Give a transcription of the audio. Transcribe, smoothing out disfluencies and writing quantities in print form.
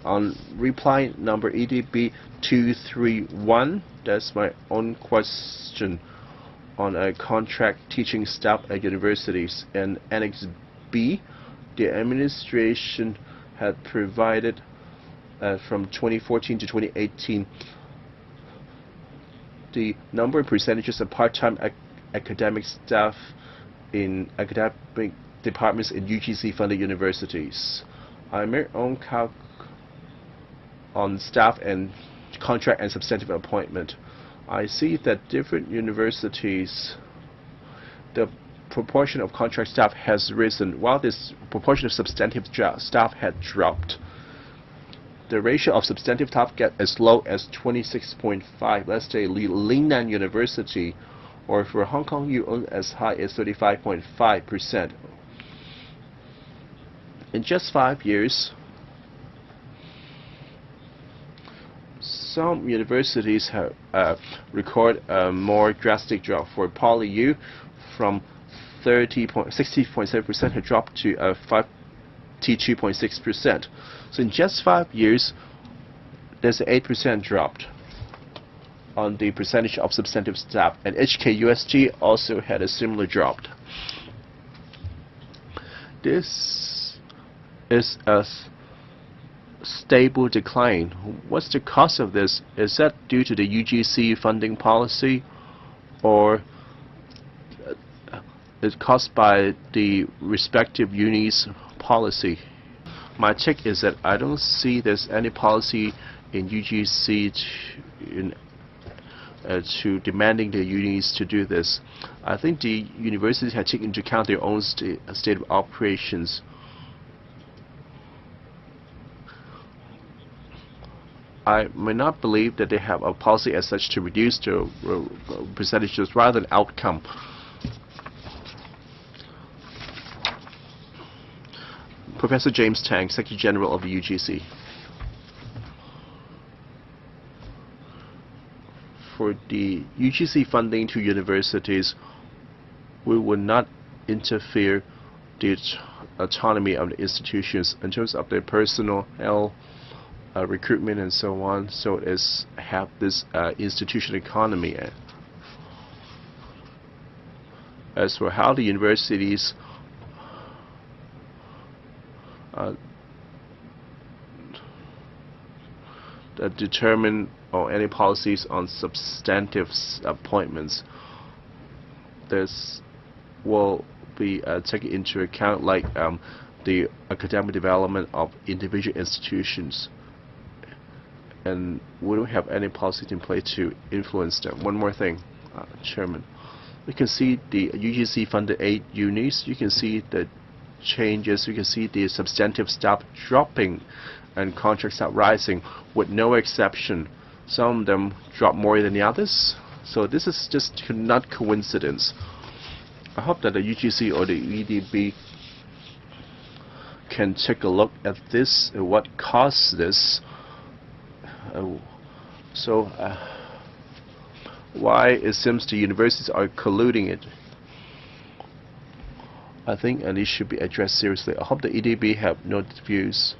On reply number EDB 231, that's my own question on a contract teaching staff at universities. And Annex B, the administration had provided from 2014 to 2018 the number and percentages of part-time academic staff in academic departments in UGC-funded universities. I made own calc on staff and contract and substantive appointment. I see that different universities, the proportion of contract staff has risen, while this proportion of substantive staff had dropped. The ratio of substantive staff get as low as 26.5. Let's say Lingnan University, or for Hong Kong U, as high as 35.5%. In just 5 years, some universities have recorded a more drastic drop. For Poly U, from 60.7% had dropped to 52.6%. So in just 5 years, there's an 8% drop on the percentage of substantive staff, and HKUST also had a similar drop. This is a stable decline. What's the cause of this? Is that due to the UGC funding policy, or is caused by the respective unis' policy? My take is that I don't see there's any policy in UGC to demanding the unis to do this. I think the universities have taken into account their own state of operations. I may not believe that they have a policy as such to reduce the percentages rather than outcome. Professor James Tang, Secretary General of the UGC. For the UGC funding to universities, we would not interfere the autonomy of the institutions in terms of their personnel, recruitment, and so on. So it's have this institutional economy. As for how the universities determine or any policies on substantive appointments, this will be taken into account, like the academic development of individual institutions, and we don't have any policies in place to influence them. One more thing, Chairman, you can see the UGC funded 8 unis. You can see the changes. You can see the substantive staff dropping and contract staff rising, with no exception. Some of them drop more than the others. So this is just not coincidence. I hope that the UGC or the EDB can take a look at this and what caused this. Why it seems the universities are colluding it. I think it should be addressed seriously. I hope the EDB have noted views.